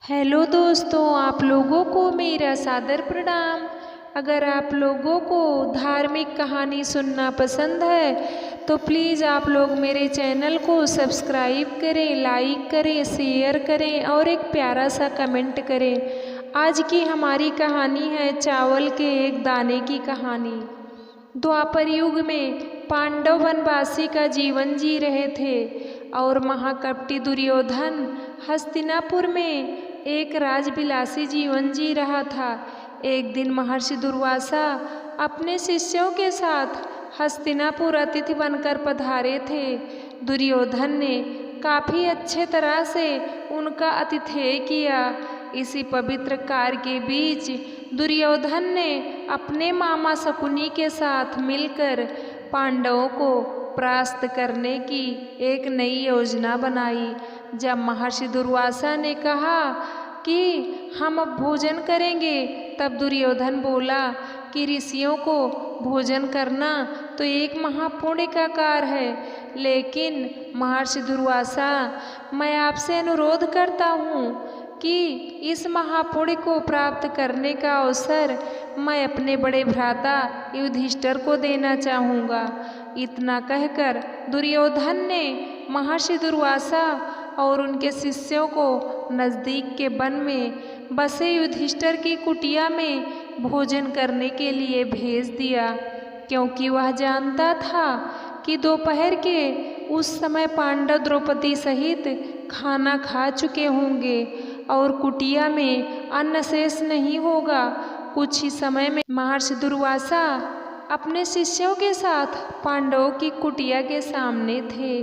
Hello दोस्तों, आप लोगों को मेरा सादर प्रणाम। अगर आप लोगों को धार्मिक कहानी सुनना पसंद है तो प्लीज़ आप लोग मेरे चैनल को सब्सक्राइब करें, लाइक करें, शेयर करें और एक प्यारा सा कमेंट करें। आज की हमारी कहानी है चावल के एक दाने की कहानी। द्वापर युग में पांडव वनवासी का जीवन जी रहे थे और महाकपटी दुर्योधन हस्तिनापुर में एक राजविलासी जीवन जी रहा था। एक दिन महर्षि दुर्वासा अपने शिष्यों के साथ हस्तिनापुर अतिथि बनकर पधारे थे। दुर्योधन ने काफ़ी अच्छे तरह से उनका आतिथ्य किया। इसी पवित्र कार्य के बीच दुर्योधन ने अपने मामा शकुनी के साथ मिलकर पांडवों को परास्त करने की एक नई योजना बनाई। जब महर्षि दुर्वासा ने कहा कि हम अब भोजन करेंगे, तब दुर्योधन बोला कि ऋषियों को भोजन करना तो एक महापुण्य का कार्य है। लेकिन महर्षि दुर्वासा, मैं आपसे अनुरोध करता हूँ कि इस महापुण्य को प्राप्त करने का अवसर मैं अपने बड़े भ्राता युधिष्ठिर को देना चाहूँगा। इतना कहकर दुर्योधन ने महर्षि दुर्वासा और उनके शिष्यों को नज़दीक के वन में बसे युधिष्ठिर की कुटिया में भोजन करने के लिए भेज दिया, क्योंकि वह जानता था कि दोपहर के उस समय पांडव द्रौपदी सहित खाना खा चुके होंगे और कुटिया में अन्न शेष नहीं होगा। कुछ ही समय में महर्षि दुर्वासा अपने शिष्यों के साथ पांडवों की कुटिया के सामने थे।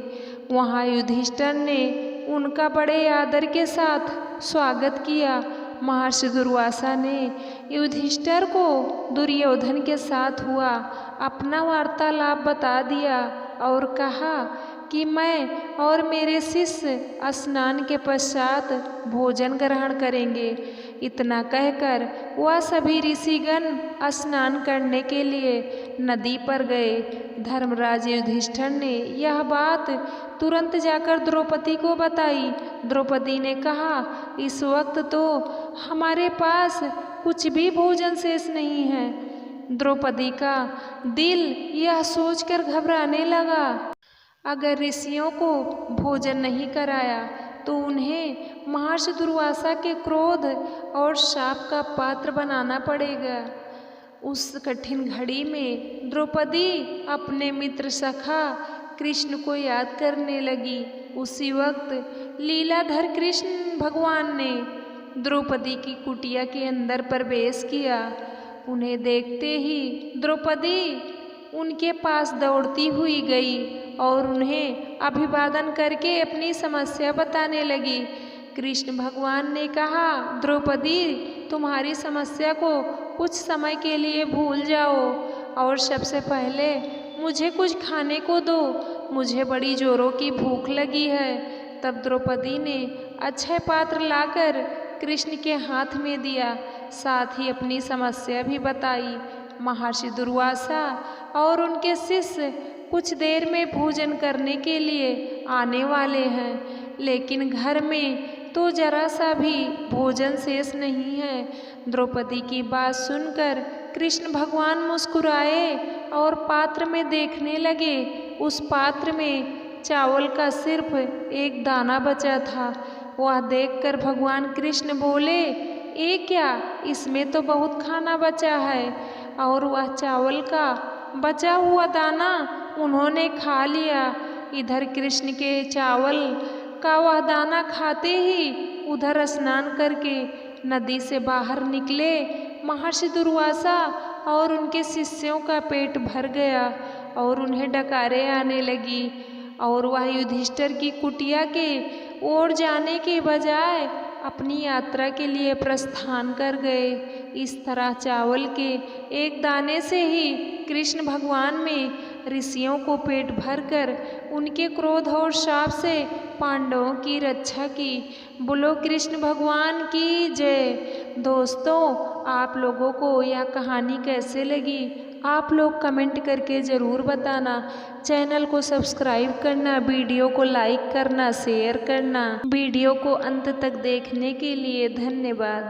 वहाँ युधिष्ठिर ने उनका बड़े आदर के साथ स्वागत किया। महर्षि दुर्वासा ने युधिष्ठिर को दुर्योधन के साथ हुआ अपना वार्तालाप बता दिया और कहा कि मैं और मेरे शिष्य स्नान के पश्चात भोजन ग्रहण करेंगे। इतना कहकर वह सभी ऋषिगण स्नान करने के लिए नदी पर गए। धर्मराज युधिष्ठिर ने यह बात तुरंत जाकर द्रौपदी को बताई। द्रौपदी ने कहा, इस वक्त तो हमारे पास कुछ भी भोजन शेष नहीं है। द्रौपदी का दिल यह सोचकर घबराने लगा, अगर ऋषियों को भोजन नहीं कराया तो उन्हें महर्षि दुर्वासा के क्रोध और शाप का पात्र बनाना पड़ेगा। उस कठिन घड़ी में द्रौपदी अपने मित्र सखा कृष्ण को याद करने लगी। उसी वक्त लीलाधर कृष्ण भगवान ने द्रौपदी की कुटिया के अंदर प्रवेश किया। उन्हें देखते ही द्रौपदी उनके पास दौड़ती हुई गई और उन्हें अभिवादन करके अपनी समस्या बताने लगी। कृष्ण भगवान ने कहा, द्रौपदी, तुम्हारी समस्या को कुछ समय के लिए भूल जाओ और सबसे पहले मुझे कुछ खाने को दो, मुझे बड़ी जोरों की भूख लगी है। तब द्रौपदी ने अक्षय पात्र लाकर कृष्ण के हाथ में दिया, साथ ही अपनी समस्या भी बताई। महर्षि दुर्वासा और उनके शिष्य कुछ देर में भोजन करने के लिए आने वाले हैं, लेकिन घर में तो जरा सा भी भोजन शेष नहीं है। द्रौपदी की बात सुनकर कृष्ण भगवान मुस्कुराए और पात्र में देखने लगे। उस पात्र में चावल का सिर्फ एक दाना बचा था। वह देखकर भगवान कृष्ण बोले, ये क्या, इसमें तो बहुत खाना बचा है। और वह चावल का बचा हुआ दाना उन्होंने खा लिया। इधर कृष्ण के चावल का वह दाना खाते ही उधर स्नान करके नदी से बाहर निकले महर्षि दुर्वासा और उनके शिष्यों का पेट भर गया और उन्हें डकारें आने लगी और वह युधिष्ठिर की कुटिया के ओर जाने के बजाय अपनी यात्रा के लिए प्रस्थान कर गए। इस तरह चावल के एक दाने से ही कृष्ण भगवान में ऋषियों को पेट भरकर उनके क्रोध और शाप से पांडवों की रक्षा की। बोलो कृष्ण भगवान की जय। दोस्तों, आप लोगों को यह कहानी कैसे लगी? आप लोग कमेंट करके ज़रूर बताना। चैनल को सब्सक्राइब करना, वीडियो को लाइक करना, शेयर करना। वीडियो को अंत तक देखने के लिए धन्यवाद।